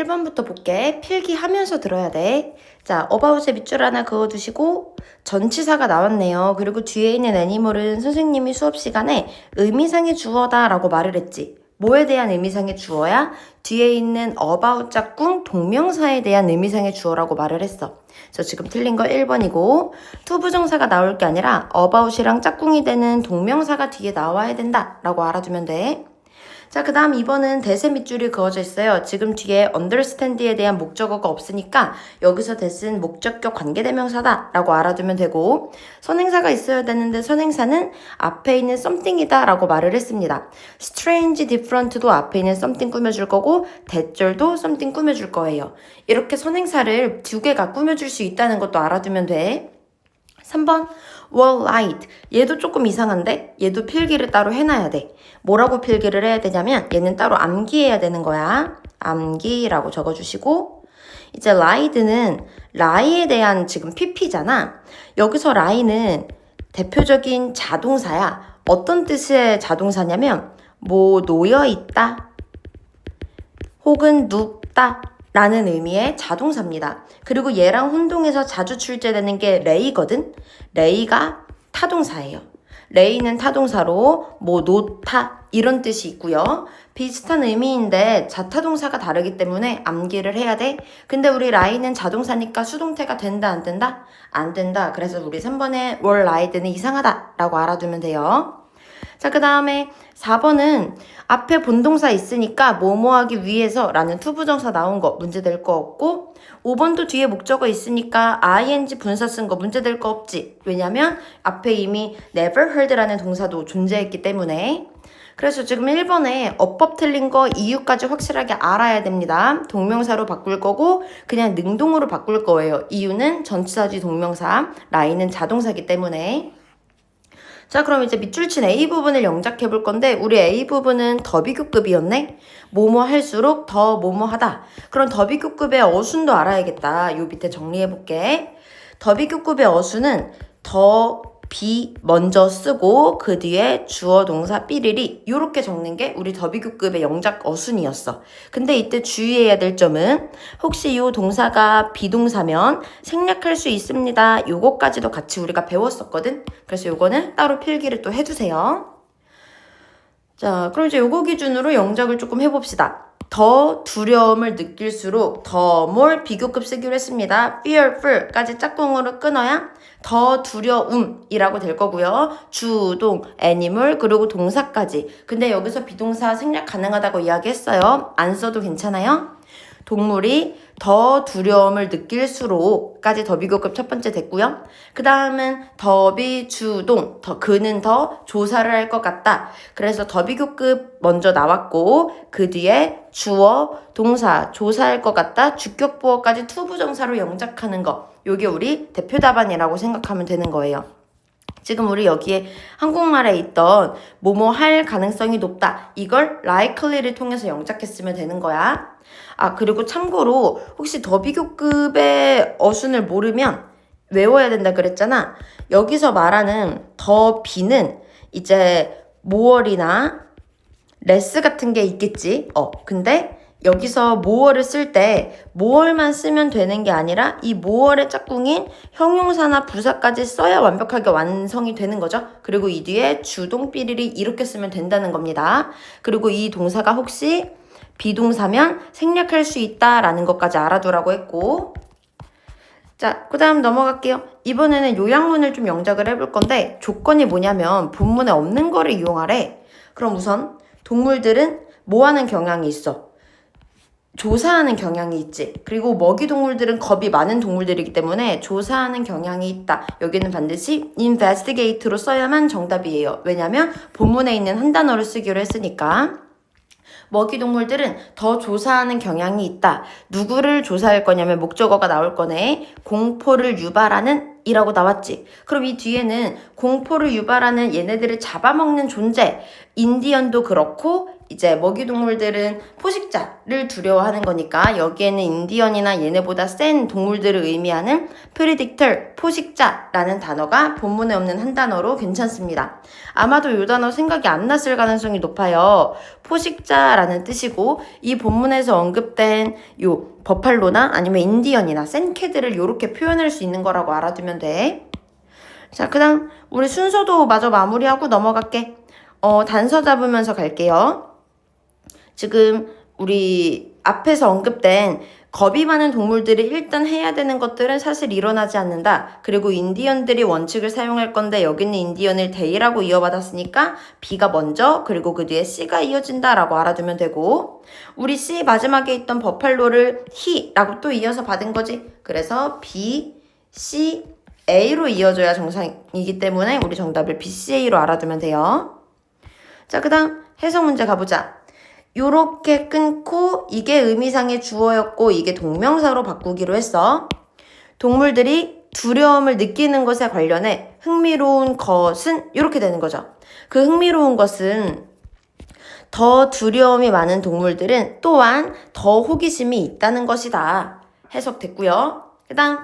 1번부터 볼게. 필기하면서 들어야 돼. 자, about에 밑줄 하나 그어두시고 전치사가 나왔네요. 그리고 뒤에 있는 애니멀은 선생님이 수업 시간에 의미상의 주어다 라고 말을 했지. 뭐에 대한 의미상의 주어야? 뒤에 있는 about 짝꿍 동명사에 대한 의미상의 주어라고 말을 했어. 그래서 지금 틀린 거 1번이고 투부정사가 나올 게 아니라 about이랑 짝꿍이 되는 동명사가 뒤에 나와야 된다 라고 알아두면 돼. 자, 그 다음 2번은 대세 밑줄이 그어져 있어요. 지금 뒤에 understand에 대한 목적어가 없으니까 여기서 대신 목적격 관계대명사다 라고 알아두면 되고, 선행사가 있어야 되는데 선행사는 앞에 있는 something이다 라고 말을 했습니다. strange, different도 앞에 있는 something 꾸며줄 거고 대절도 something 꾸며줄 거예요. 이렇게 선행사를 두 개가 꾸며줄 수 있다는 것도 알아두면 돼. 3번 were light. 얘도 조금 이상한데? 얘도 필기를 따로 해놔야 돼. 뭐라고 필기를 해야 되냐면 얘는 따로 암기해야 되는 거야. 암기라고 적어주시고, 이제 light는 lie에 대한 지금 pp잖아. 여기서 lie는 대표적인 자동사야. 어떤 뜻의 자동사냐면 뭐 놓여있다 혹은 눕다 라는 의미의 자동사입니다. 그리고 얘랑 혼동해서 자주 출제되는 게 레이거든. 레이가 타동사예요. 레이는 타동사로 뭐 놓다 이런 뜻이 있고요. 비슷한 의미인데 자타동사가 다르기 때문에 암기를 해야 돼. 근데 우리 라이는 자동사니까 수동태가 된다 안 된다? 안 된다. 그래서 우리 3번에 were lied는 이상하다 라고 알아두면 돼요. 자, 그 다음에 4번은 앞에 본동사 있으니까 뭐뭐 하기 위해서 라는 투부정사 나온 거 문제될 거 없고, 5번도 뒤에 목적어 있으니까 ing 분사 쓴 거 문제될 거 없지. 왜냐면 앞에 이미 never heard라는 동사도 존재했기 때문에. 그래서 지금 1번에 어법 틀린 거 이유까지 확실하게 알아야 됩니다. 동명사로 바꿀 거고 그냥 능동으로 바꿀 거예요. 이유는 전치사지 동명사, 라인은 자동사기 때문에. 자, 그럼 이제 밑줄 친 A부분을 영작해 볼 건데, 우리 A부분은 더 비교급이었네? 뭐뭐 할수록 더 뭐뭐 하다. 그럼 더 비교급의 어순도 알아야겠다. 요 밑에 정리해 볼게. 더 비교급의 어순은 더 비 먼저 쓰고 그 뒤에 주어 동사 삐리리 요렇게 적는 게 우리 더 비교급의 영작 어순이었어. 근데 이때 주의해야 될 점은 혹시 이 동사가 비동사면 생략할 수 있습니다. 요거까지도 같이 우리가 배웠었거든. 그래서 요거는 따로 필기를 또 해두세요. 자, 그럼 이제 요거 기준으로 영작을 조금 해봅시다. 더 두려움을 느낄수록 더 more 비교급 쓰기로 했습니다. fearful까지 짝꿍으로 끊어야 더 두려움이라고 될 거고요. 주동, 애니멀, 그리고 동사까지. 근데 여기서 비동사 생략 가능하다고 이야기했어요. 안 써도 괜찮아요? 동물이 더 두려움을 느낄수록까지 더 비교급 첫 번째 됐고요. 그 다음은 더 비주동, 그는 더 조사를 할 것 같다. 그래서 더 비교급 먼저 나왔고 그 뒤에 주어, 동사, 조사할 것 같다, 주격보어까지 투부정사로 영작하는 거. 요게 우리 대표 답안이라고 생각하면 되는 거예요. 지금 우리 여기에 한국말에 있던 뭐뭐 할 가능성이 높다. 이걸 likely를 통해서 영작했으면 되는 거야. 아, 그리고 참고로 혹시 더 비교급의 어순을 모르면 외워야 된다 그랬잖아. 여기서 말하는 더 비는 이제 more이나 less 같은 게 있겠지. 근데 여기서 more를 쓸 때 more만 쓰면 되는 게 아니라 이 more의 짝꿍인 형용사나 부사까지 써야 완벽하게 완성이 되는 거죠. 그리고 이 뒤에 주동 삐리리 이렇게 쓰면 된다는 겁니다. 그리고 이 동사가 혹시 비동사면 생략할 수 있다라는 것까지 알아두라고 했고, 자, 그 다음 넘어갈게요. 이번에는 요약문을 좀 영작을 해볼 건데 조건이 뭐냐면 본문에 없는 거를 이용하래. 그럼 우선 동물들은 뭐 하는 경향이 있어? 조사하는 경향이 있지. 그리고 먹이동물들은 겁이 많은 동물들이기 때문에 조사하는 경향이 있다. 여기는 반드시 investigate로 써야만 정답이에요. 왜냐면 본문에 있는 한 단어를 쓰기로 했으니까. 먹이동물들은 더 조사하는 경향이 있다. 누구를 조사할 거냐면 목적어가 나올 거네. 공포를 유발하는 이라고 나왔지. 그럼 이 뒤에는 공포를 유발하는 얘네들을 잡아먹는 존재, 인디언도 그렇고 이제 먹이동물들은 포식자를 두려워하는 거니까 여기에는 인디언이나 얘네보다 센 동물들을 의미하는 predator, 포식자라는 단어가 본문에 없는 한 단어로 괜찮습니다. 아마도 이 단어 생각이 안 났을 가능성이 높아요. 포식자라는 뜻이고 이 본문에서 언급된 요 버팔로나 아니면 인디언이나 센 캐들을 이렇게 표현할 수 있는 거라고 알아두면 돼. 자, 그 다음 우리 순서도 마저 마무리하고 넘어갈게. 단서 잡으면서 갈게요. 지금 우리 앞에서 언급된 겁이 많은 동물들이 일단 해야 되는 것들은 사실 일어나지 않는다. 그리고 인디언들이 원칙을 사용할 건데 여기는 인디언을 데이라고 이어받았으니까 B가 먼저 그리고 그 뒤에 C가 이어진다라고 알아두면 되고 우리 C 마지막에 있던 버팔로를 he라고 또 이어서 받은 거지. 그래서 B, C, A로 이어져야 정상이기 때문에 우리 정답을 BCA로 알아두면 돼요. 자, 그 다음 해석 문제 가보자. 요렇게 끊고 이게 의미상의 주어였고 이게 동명사로 바꾸기로 했어. 동물들이 두려움을 느끼는 것에 관련해 흥미로운 것은 이렇게 되는 거죠. 그 흥미로운 것은 더 두려움이 많은 동물들은 또한 더 호기심이 있다는 것이다. 해석됐고요. 그 다음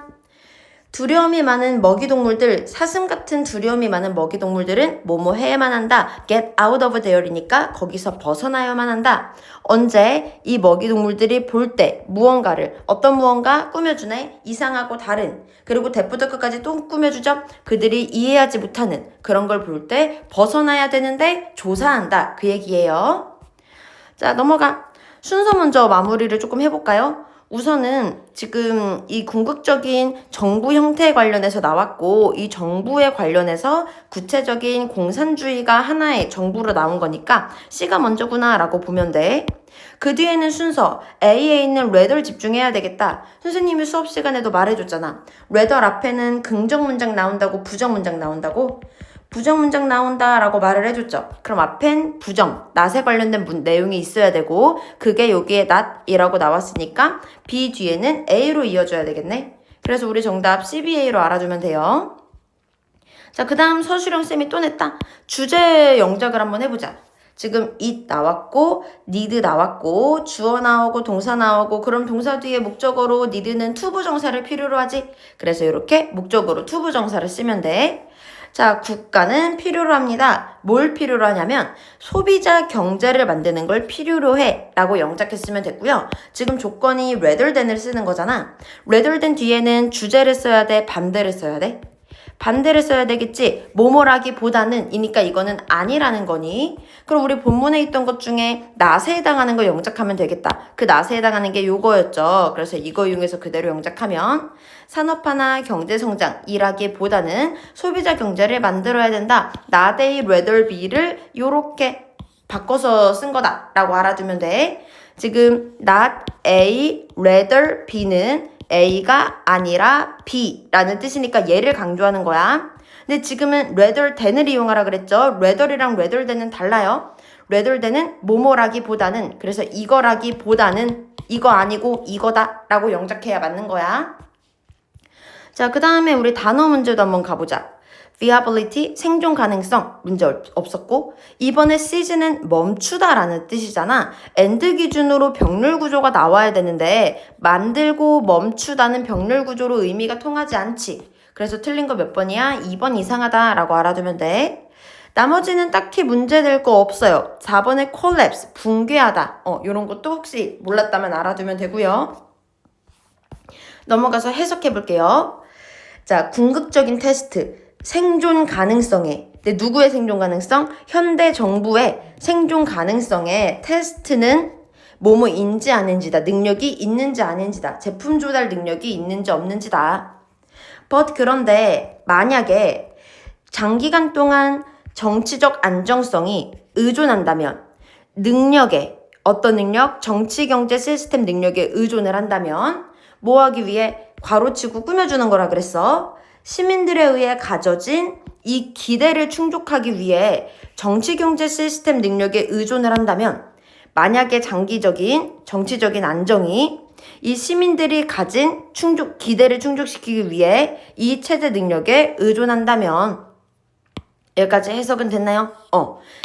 두려움이 많은 먹이동물들, 사슴 같은 두려움이 많은 먹이동물들은 뭐뭐 해야만 한다. get out of there이니까 거기서 벗어나야만 한다. 언제 이 먹이동물들이 볼 때 무언가를 어떤 무언가 꾸며주네. 이상하고 다른 그리고 대부터 끝까지 또 꾸며주죠. 그들이 이해하지 못하는 그런 걸 볼 때 벗어나야 되는데 조사한다. 그 얘기예요. 자, 넘어가. 순서 먼저 마무리를 조금 해볼까요? 우선은 지금 이 궁극적인 정부 형태에 관련해서 나왔고 이 정부에 관련해서 구체적인 공산주의가 하나의 정부로 나온 거니까 C가 먼저구나 라고 보면 돼. 그 뒤에는 순서 A에 있는 rather 집중해야 되겠다. 선생님이 수업 시간에도 말해줬잖아. rather 앞에는 긍정 문장 나온다고 부정 문장 나온다고? 부정 문장 나온다 라고 말을 해줬죠. 그럼 앞엔 부정, not에 관련된 내용이 있어야 되고 그게 여기에 not이라고 나왔으니까 B 뒤에는 A로 이어져야 되겠네. 그래서 우리 정답 CBA로 알아두면 돼요. 자, 그 다음 서술형쌤이 또 냈다. 주제 영작을 한번 해보자. 지금 it 나왔고 need 나왔고 주어 나오고 동사 나오고 그럼 동사 뒤에 목적어로 need는 투부정사를 필요로 하지. 그래서 이렇게 목적어로 투부정사를 쓰면 돼. 자, 국가는 필요로 합니다. 뭘 필요로 하냐면 소비자 경제를 만드는 걸 필요로 해 라고 영작했으면 됐고요. 지금 조건이 rather than을 쓰는 거잖아. rather than 뒤에는 주제를 써야 돼? 반대를 써야 돼? 반대를 써야 되겠지. 뭐뭐라기보다는 이니까 이거는 아니라는 거니. 그럼 우리 본문에 있던 것 중에 not에 해당하는 거 영작하면 되겠다. 그 not에 해당하는 게 요거였죠. 그래서 이거 이용해서 그대로 영작하면 산업화나 경제성장이라기보다는 소비자 경제를 만들어야 된다. not A, rather B를 요렇게 바꿔서 쓴 거다라고 알아두면 돼. 지금 not A, rather B는 A가 아니라 B라는 뜻이니까 얘를 강조하는 거야. 근데 지금은 rather than을 이용하라 그랬죠. rather이랑 rather than은 달라요. rather than은 뭐뭐라기보다는 그래서 이거라기보다는 이거 아니고 이거다 라고 영작해야 맞는 거야. 자, 그 다음에 우리 단어 문제도 한번 가보자. viability, 생존 가능성 문제 없었고 이번에 season은 멈추다라는 뜻이잖아. end 기준으로 병렬 구조가 나와야 되는데 만들고 멈추다는 병렬 구조로 의미가 통하지 않지. 그래서 틀린 거 몇 번이야? 2번 이상하다라고 알아두면 돼. 나머지는 딱히 문제될 거 없어요. 4번에 collapse, 붕괴하다. 요런 것도 혹시 몰랐다면 알아두면 되고요. 넘어가서 해석해 볼게요. 자, 궁극적인 테스트. 생존 가능성에, 누구의 생존 가능성? 현대 정부의 생존 가능성에 테스트는 뭐뭐인지 아닌지다. 능력이 있는지 아닌지다. 제품 조달 능력이 있는지 없는지다. but 그런데 만약에 장기간 동안 정치적 안정성이 의존한다면 능력에 어떤 능력? 정치 경제 시스템 능력에 의존을 한다면 뭐 하기 위해 괄호치고 꾸며주는 거라 그랬어. 시민들에 의해 가져진 이 기대를 충족하기 위해 정치 경제 시스템 능력에 의존을 한다면 만약에 장기적인 정치적인 안정이 이 시민들이 가진 기대를 충족시키기 위해 이 체제 능력에 의존한다면 여기까지 해석은 됐나요?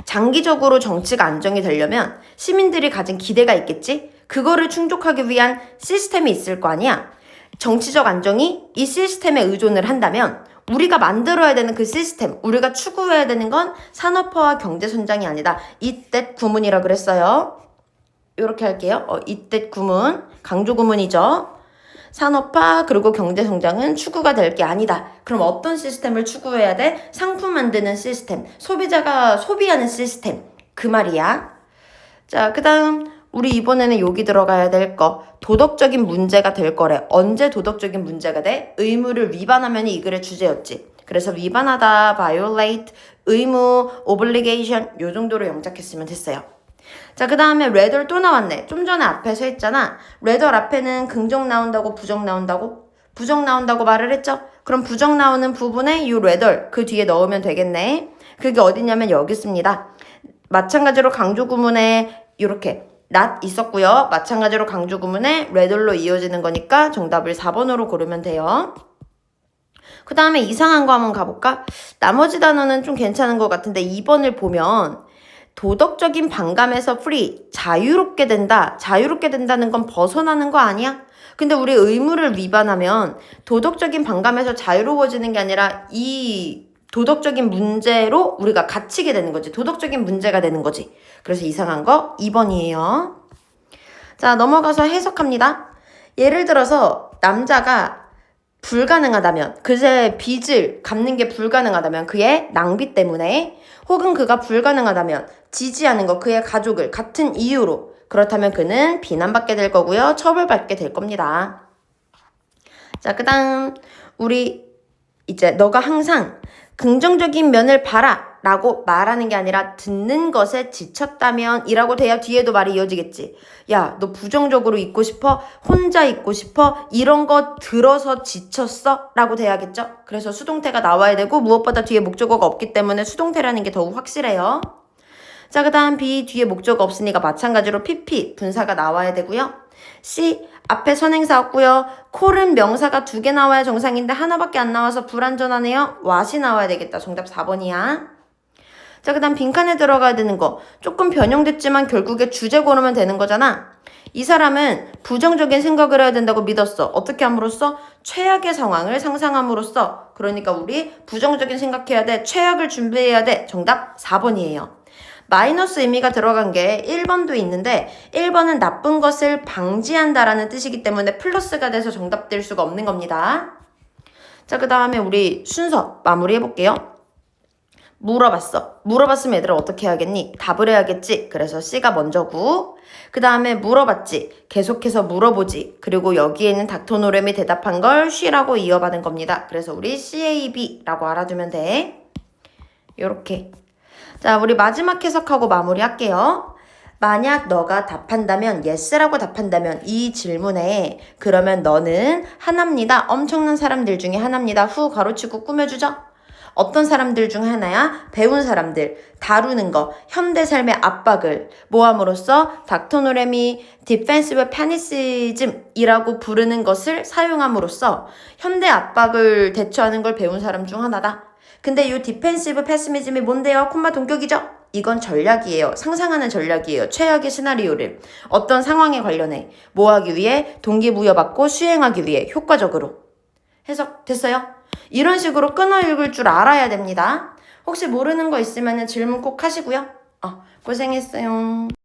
장기적으로 정치가 안정이 되려면 시민들이 가진 기대가 있겠지? 그거를 충족하기 위한 시스템이 있을 거 아니야? 정치적 안정이 이 시스템에 의존을 한다면 우리가 만들어야 되는 그 시스템, 우리가 추구해야 되는 건 산업화와 경제성장이 아니다. 이때 구문이라 그랬어요. 이렇게 할게요. 이때 구문, 강조 구문이죠. 산업화 그리고 경제성장은 추구가 될 게 아니다. 그럼 어떤 시스템을 추구해야 돼? 상품 만드는 시스템, 소비자가 소비하는 시스템. 그 말이야. 자, 그 다음 우리 이번에는 여기 들어가야 될 거. 도덕적인 문제가 될 거래. 언제 도덕적인 문제가 돼? 의무를 위반하면 이 글의 주제였지. 그래서 위반하다, violate, 의무, obligation 요 정도로 영작했으면 됐어요. 자, 그 다음에 rather 또 나왔네. 좀 전에 앞에서 했잖아. rather 앞에는 긍정 나온다고 부정 나온다고? 부정 나온다고 말을 했죠? 그럼 부정 나오는 부분에 이 rather 그 뒤에 넣으면 되겠네. 그게 어디냐면 여기 있습니다. 마찬가지로 강조 구문에 이렇게 not 있었고요. 마찬가지로 강조 구문에 rather로 이어지는 거니까 정답을 4번으로 고르면 돼요. 그 다음에 이상한 거 한번 가볼까? 나머지 단어는 좀 괜찮은 것 같은데 2번을 보면 도덕적인 반감에서 free, 자유롭게 된다. 자유롭게 된다는 건 벗어나는 거 아니야? 근데 우리 의무를 위반하면 도덕적인 반감에서 자유로워지는 게 아니라 이 도덕적인 문제로 우리가 갇히게 되는 거지. 도덕적인 문제가 되는 거지. 그래서 이상한 거 2번이에요. 자, 넘어가서 해석합니다. 예를 들어서 남자가 불가능하다면, 그제 빚을 갚는 게 불가능하다면 그의 낭비 때문에, 혹은 그가 불가능하다면 지지하는 거 그의 가족을 같은 이유로, 그렇다면 그는 비난받게 될 거고요. 처벌받게 될 겁니다. 자, 그 다음 우리 이제 너가 항상 긍정적인 면을 봐라 라고 말하는 게 아니라 듣는 것에 지쳤다면 이라고 돼야 뒤에도 말이 이어지겠지. 야, 너 부정적으로 있고 싶어? 혼자 있고 싶어? 이런 거 들어서 지쳤어? 라고 돼야겠죠? 그래서 수동태가 나와야 되고 무엇보다 뒤에 목적어가 없기 때문에 수동태라는 게 더욱 확실해요. 자, 그 다음 B 뒤에 목적어 없으니까 마찬가지로 PP 분사가 나와야 되고요. C 앞에 선행사 없고요. 콜은 명사가 2개 나와야 정상인데 하나밖에 안 나와서 불완전하네요. what이 나와야 되겠다. 정답 4번이야. 자, 그 다음 빈칸에 들어가야 되는 거. 조금 변형됐지만 결국에 주제 고르면 되는 거잖아. 이 사람은 부정적인 생각을 해야 된다고 믿었어. 어떻게 함으로써? 최악의 상황을 상상함으로써. 그러니까 우리 부정적인 생각해야 돼. 최악을 준비해야 돼. 정답 4번이에요. 마이너스 의미가 들어간 게 1번도 있는데 1번은 나쁜 것을 방지한다라는 뜻이기 때문에 플러스가 돼서 정답 될 수가 없는 겁니다. 자, 그 다음에 우리 순서 마무리해볼게요. 물어봤어. 물어봤으면 얘들아 어떻게 해야겠니? 답을 해야겠지. 그래서 C가 먼저고, 그 다음에 물어봤지. 계속해서 물어보지. 그리고 여기에 있는 닥터노렘이 대답한 걸 she라고 이어받은 겁니다. 그래서 우리 CAB라고 알아두면 돼. 요렇게. 자, 우리 마지막 해석하고 마무리할게요. 만약 너가 답한다면, yes라고 답한다면 이 질문에 그러면 너는 하나입니다. 엄청난 사람들 중에 하나입니다. 후 가로치고 꾸며주죠? 어떤 사람들 중 하나야? 배운 사람들, 다루는 거, 현대 삶의 압박을 모함으로써 닥터노렘이 디펜시브 패니시즘이라고 부르는 것을 사용함으로써 현대 압박을 대처하는 걸 배운 사람 중 하나다. 근데 이 디펜시브 패시미즘이 뭔데요? 콤마 동격이죠? 이건 전략이에요. 상상하는 전략이에요. 최악의 시나리오를 어떤 상황에 관련해 뭐 하기 위해? 동기부여받고 수행하기 위해 효과적으로. 해석 됐어요? 이런 식으로 끊어 읽을 줄 알아야 됩니다. 혹시 모르는 거 있으면 질문 꼭 하시고요. 고생했어요.